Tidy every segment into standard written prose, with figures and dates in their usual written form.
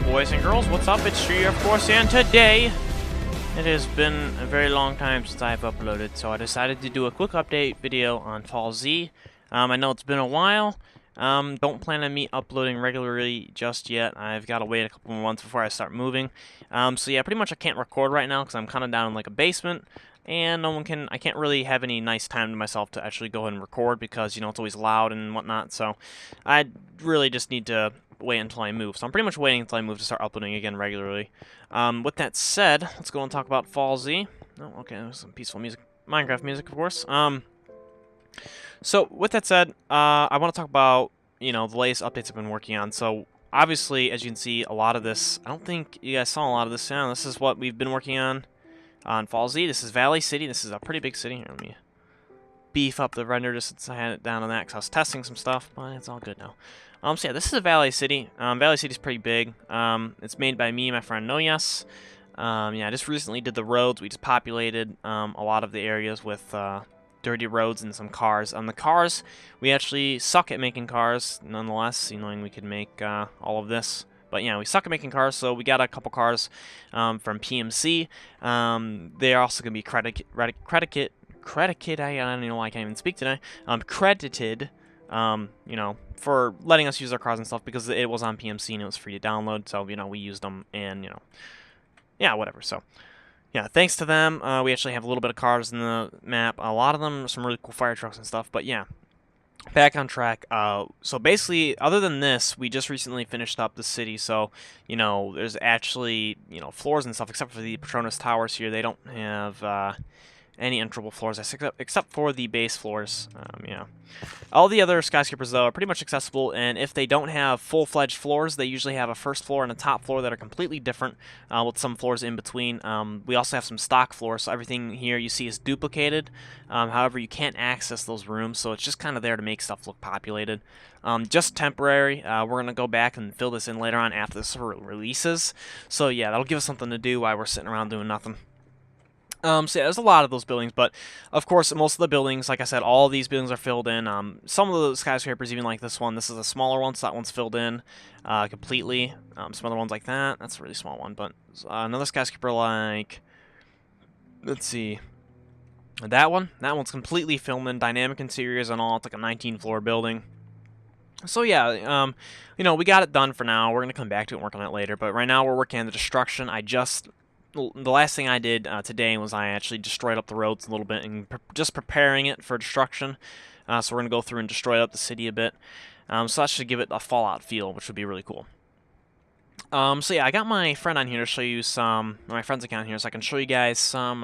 boys and girls, what's up? It's Tree, of course, and today it has been a very long time since I've uploaded, so I decided to do a quick update video on FALLZ. I know it's been a while. Don't plan on me uploading regularly just yet. I've got to wait a couple more months before I start moving. So yeah, pretty much I can't record right now because I'm kind of down in like a basement, and I can't really have any nice time to myself to actually go ahead and record because, you know, it's always loud and whatnot, so I really just need to wait until I move. So I'm pretty much waiting until I move to start uploading again regularly. With that said, let's go and talk about FALLZ. Oh, okay, there's some peaceful music. Minecraft music, of course. So with that said, I want to talk about, you know, the latest updates I've been working on. So obviously, as you can see, a lot of this, I don't think you guys saw a lot of this. Yeah, this is what we've been working on FALLZ. This is Valley City. This is a pretty big city. Here, let me beef up the render just since I had it down on that because I was testing some stuff, but it's all good now. So yeah, this is a Valley City. Valley City's pretty big. It's made by me and my friend Noyes. Yeah, I just recently did the roads. We just populated a lot of the areas with dirty roads and some cars. The cars, we actually suck at making cars, nonetheless, you know, and we could make all of this. But yeah, we suck at making cars, so we got a couple cars from PMC. They're also going to be credited, I don't know why I can't even speak today, credited, you know, for letting us use our cars and stuff because it was on PMC and it was free to download, so, you know, we used them and, you know, yeah, whatever, so. Yeah, thanks to them, we actually have a little bit of cars in the map. A lot of them, some really cool fire trucks and stuff, but yeah. Back on track. So basically, other than this, we just recently finished up the city, so, you know, there's actually, you know, floors and stuff, except for the Patronus Towers here. They don't have any enterable floors, except for the base floors. Yeah. All the other skyscrapers, though, are pretty much accessible, and if they don't have full-fledged floors, they usually have a first floor and a top floor that are completely different, with some floors in between. We also have some stock floors, so everything here you see is duplicated. However, you can't access those rooms, so it's just kind of there to make stuff look populated. Just temporary. We're going to go back and fill this in later on after the server releases. So yeah, that'll give us something to do while we're sitting around doing nothing. So yeah, there's a lot of those buildings, but of course, most of the buildings, like I said, all of these buildings are filled in. Some of the skyscrapers, even like this one, this is a smaller one, so that one's filled in completely. Some other ones like that, that's a really small one, but another skyscraper like, let's see, that one's completely filled in, dynamic interiors and all. It's like a 19-floor building. So yeah, you know, we got it done for now. We're going to come back to it and work on it later, but right now we're working on the destruction. The last thing I did today was I actually destroyed up the roads a little bit and just preparing it for destruction. So we're going to go through and destroy up the city a bit. So that should give it a Fallout feel, which would be really cool. So yeah, I got my friend on here to show you some, my friend's account here, so I can show you guys some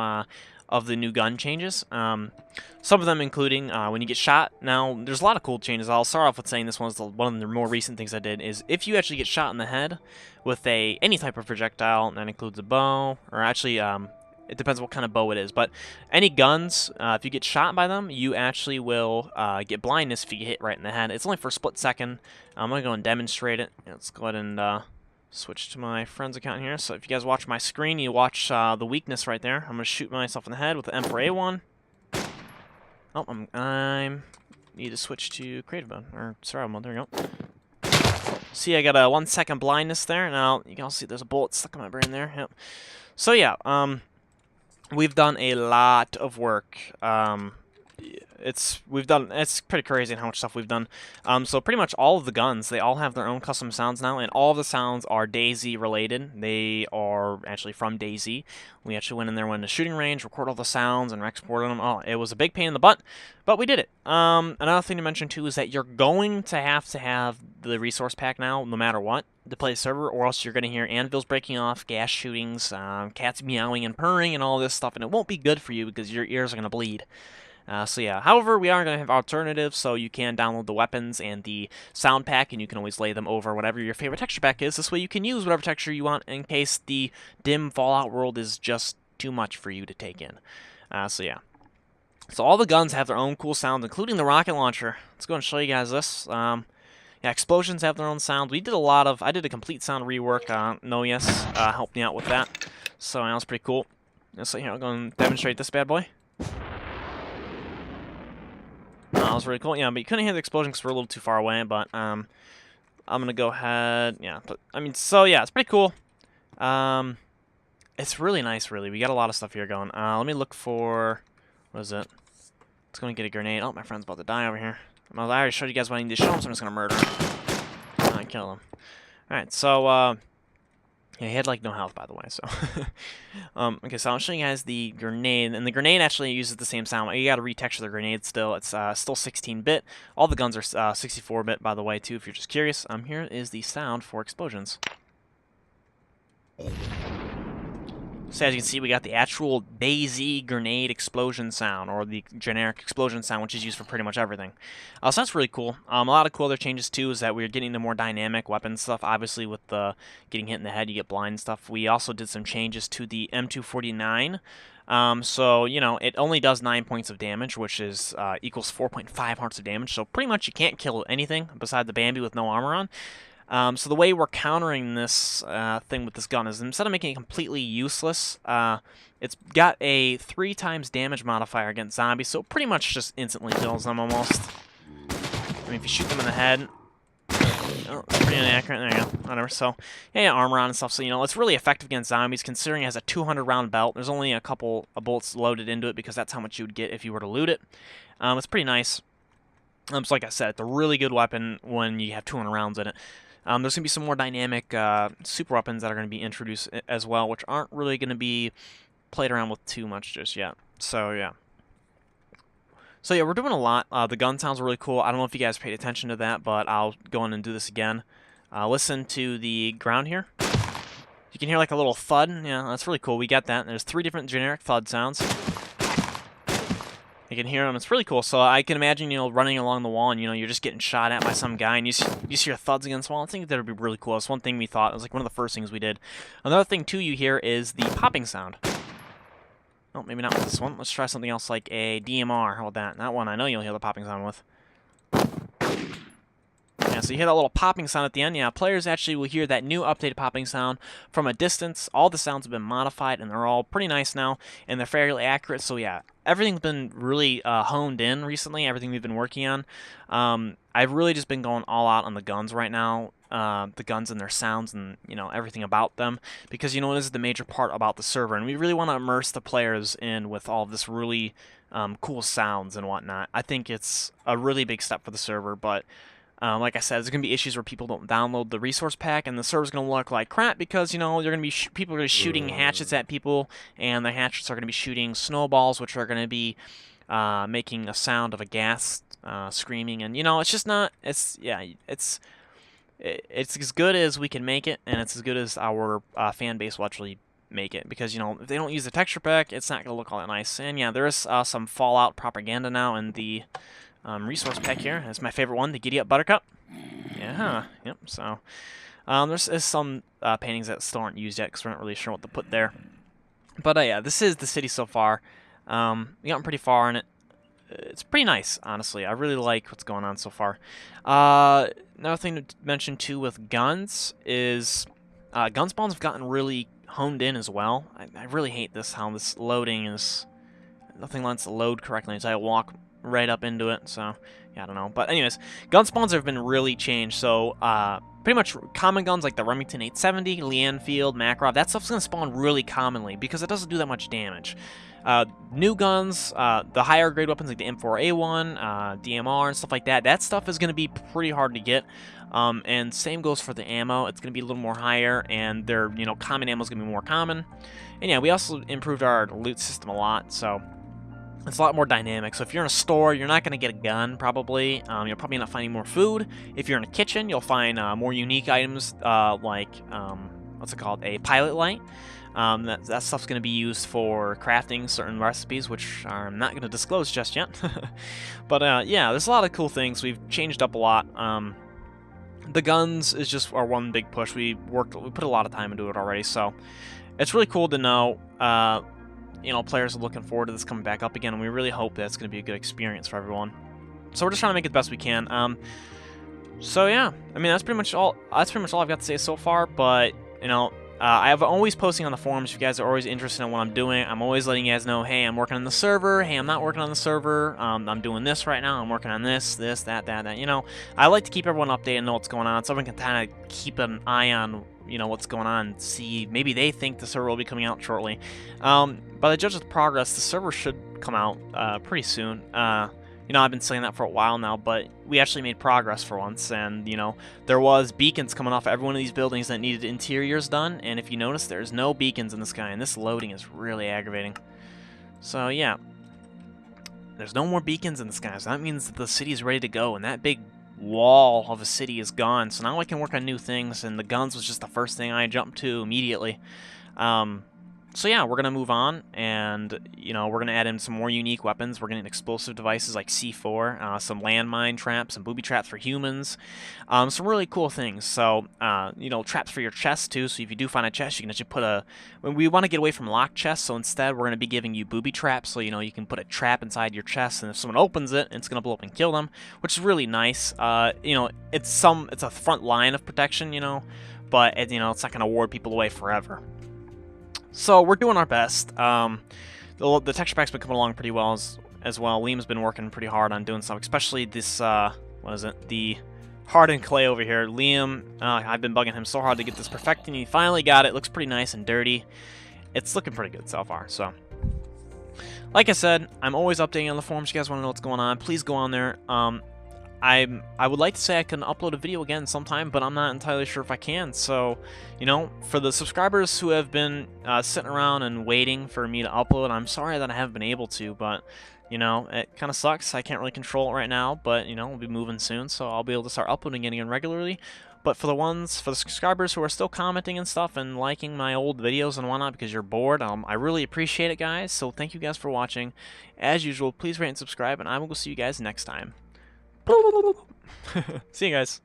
of the new gun changes. Some of them including when you get shot. Now, there's a lot of cool changes. I'll start off with saying this one's one of the more recent things I did, is if you actually get shot in the head with any type of projectile, and that includes a bow, or actually, it depends what kind of bow it is, but any guns, if you get shot by them, you actually will get blindness if you get hit right in the head. It's only for a split second. I'm going to go and demonstrate it. Let's go ahead and switch to my friend's account here. So if you guys watch my screen, you watch the weakness right there. I'm going to shoot myself in the head with the M4 A1. Oh, I need to switch to creative mode, or survival mode. There we go. See, I got a 1 second blindness there. Now you can all see there's a bullet stuck in my brain there. Yep. So yeah, we've done a lot of work. It's pretty crazy how much stuff we've done. So pretty much all of the guns, they all have their own custom sounds now, and all of the sounds are DayZ related. They are actually from DayZ. We actually went in there, went to shooting range, recorded all the sounds, and exported them. Oh, it was a big pain in the butt, but we did it. Another thing to mention too is that you're going to have the resource pack now, no matter what, to play the server, or else you're going to hear anvils breaking off, gas shootings, cats meowing and purring, and all this stuff, and it won't be good for you because your ears are going to bleed. So yeah, however, we are going to have alternatives, so you can download the weapons and the sound pack, and you can always lay them over whatever your favorite texture pack is. This way you can use whatever texture you want in case the dim Fallout world is just too much for you to take in. So yeah. So all the guns have their own cool sounds, including the rocket launcher. Let's go and show you guys this. Yeah, explosions have their own sound. I did a complete sound rework. Noyes helped me out with that. So that was pretty cool. So here, I'll go and demonstrate this bad boy. That was really cool. Yeah, but you couldn't hear the explosion because we're a little too far away, but I'm gonna go ahead, yeah, but I mean, so yeah, it's pretty cool. It's really nice, really. We got a lot of stuff here going. Let me look for, what is it? Let's go and get a grenade. Oh, my friend's about to die over here. I already showed you guys what I need to show him, so I'm just gonna murder him. And kill him. Alright, so, yeah, he had, like, no health, by the way, so. Okay, so I'll show you guys the grenade, and the grenade actually uses the same sound. You gotta retexture the grenade still. It's still 16-bit. All the guns are 64-bit, by the way, too, if you're just curious. Here is the sound for explosions. So as you can see, we got the actual DayZ grenade explosion sound, or the generic explosion sound, which is used for pretty much everything. So that's really cool. A lot of cool other changes too is that we're getting into more dynamic weapon stuff. Obviously, with the getting hit in the head, you get blind stuff. We also did some changes to the M249. So, you know, it only does 9 points of damage, which is equals 4.5 hearts of damage. So pretty much you can't kill anything beside the Bambi with no armor on. So the way we're countering this thing with this gun is instead of making it completely useless, it's got a 3 times damage modifier against zombies, so it pretty much just instantly kills them almost. I mean, if you shoot them in the head, oh, it's pretty inaccurate. There you go. Whatever. So yeah, armor on and stuff. So you know, it's really effective against zombies, considering it has a 200-round belt. There's only a couple of bullets loaded into it because that's how much you would get if you were to loot it. It's pretty nice. So like I said, it's a really good weapon when you have 200 rounds in it. There's going to be some more dynamic super weapons that are going to be introduced as well, which aren't really going to be played around with too much just yet. So, yeah. So, yeah, we're doing a lot. The gun sounds really cool. I don't know if you guys paid attention to that, but I'll go in and do this again. Listen to the ground here. You can hear like a little thud. Yeah, that's really cool. We got that. There's 3 different generic thud sounds. You can hear them. It's really cool. So I can imagine, you know, running along the wall and, you know, you're just getting shot at by some guy and you hear thuds against the wall. I think that would be really cool. That's one thing we thought. It was like one of the first things we did. Another thing, too, you hear is the popping sound. Oh, maybe not with this one. Let's try something else like a DMR. How about that? That one I know you'll hear the popping sound with. Yeah, so you hear that little popping sound at the end. Yeah, players actually will hear that new updated popping sound from a distance. All the sounds have been modified, and they're all pretty nice now, and they're fairly accurate. So yeah, everything's been really honed in recently, everything we've been working on. I've really just been going all out on the guns right now, the guns and their sounds and, you know, everything about them, because, you know, this is the major part about the server, and we really want to immerse the players in with all of this really cool sounds and whatnot. I think it's a really big step for the server, but like I said, there's going to be issues where people don't download the resource pack, and the server's going to look like crap because, you know, they're going to be people are going to be shooting hatchets at people, and the hatchets are going to be shooting snowballs, which are going to be making a sound of a gas screaming, and, you know, it's just not. It's as good as we can make it, and it's as good as our fan base will actually make it, because, you know, if they don't use the texture pack, it's not going to look all that nice. And yeah, there is some Fallout propaganda now in the resource pack here. That's my favorite one, the Giddy Up Buttercup. Yeah, yep, so there's some paintings that still aren't used yet because we're not really sure what to put there. But yeah, this is the city so far. We gotten pretty far in it. It's pretty nice, honestly. I really like what's going on so far. Another thing to mention, too, with guns is gun spawns have gotten really honed in as well. I really hate this, how this loading is... Nothing lets it load correctly until I walk right up into it, so yeah, I don't know. But anyways, gun spawns have been really changed, so pretty much common guns like the Remington 870, Lee Enfield, Makarov, that stuff's going to spawn really commonly because it doesn't do that much damage. New guns, the higher grade weapons like the M4A1, DMR and stuff like that, that stuff is going to be pretty hard to get. And same goes for the ammo. It's going to be a little more higher, and their, you know, common ammo is going to be more common. And yeah, we also improved our loot system a lot, so it's a lot more dynamic. So if you're in a store, you're not going to get a gun, probably. You'll probably not finding more food. If you're in a kitchen, you'll find more unique items, like, what's it called? A pilot light. That stuff's going to be used for crafting certain recipes, which I'm not going to disclose just yet. But, yeah, there's a lot of cool things. We've changed up a lot. The guns is just our one big push. We put a lot of time into it already, so it's really cool to know, you know, players are looking forward to this coming back up again, and we really hope that's going to be a good experience for everyone. So we're just trying to make it the best we can. So yeah, I mean, that's pretty much all I've got to say so far. But, you know, I'm always posting on the forums. If you guys are always interested in what I'm doing, I'm always letting you guys know, hey, I'm working on the server. Hey, I'm not working on the server. I'm doing this right now. I'm working on this, that. You know, I like to keep everyone updated and know what's going on, so everyone can kind of keep an eye on, you know, what's going on. See, maybe they think the server will be coming out shortly. But I judge the progress. The server should come out pretty soon. You know, I've been saying that for a while now, but we actually made progress for once, and, you know, there was beacons coming off every one of these buildings that needed interiors done, and if you notice, there's no beacons in the sky, and this loading is really aggravating. So, yeah. There's no more beacons in the sky, so that means that the city is ready to go, and that big wall of a city is gone, so now I can work on new things, and the guns was just the first thing I jumped to immediately. So yeah, we're going to move on, and, you know, we're going to add in some more unique weapons. We're getting explosive devices like C4, some landmine traps, some booby traps for humans, some really cool things. So, you know, traps for your chest, too, so if you do find a chest, you can actually put a... We want to get away from locked chests, so instead we're going to be giving you booby traps, so, you know, you can put a trap inside your chest, and if someone opens it, it's going to blow up and kill them, which is really nice. You know, it's a front line of protection, you know, but, you know, it's not going to ward people away forever. So we're doing our best. The texture pack's been coming along pretty well as well. Liam's been working pretty hard on doing stuff, especially this, what is it? The hardened clay over here. Liam, I've been bugging him so hard to get this perfected, and he finally got it. Looks pretty nice and dirty. It's looking pretty good so far, so. Like I said, I'm always updating on the forums. You guys want to know what's going on, please go on there. I would like to say I can upload a video again sometime, but I'm not entirely sure if I can. So, you know, for the subscribers who have been sitting around and waiting for me to upload, I'm sorry that I haven't been able to, but, you know, it kind of sucks. I can't really control it right now, but, you know, we'll be moving soon, so I'll be able to start uploading again regularly. But for the subscribers who are still commenting and stuff and liking my old videos and whatnot because you're bored, I really appreciate it, guys. So thank you guys for watching. As usual, please rate and subscribe, and I will see you guys next time. See you guys.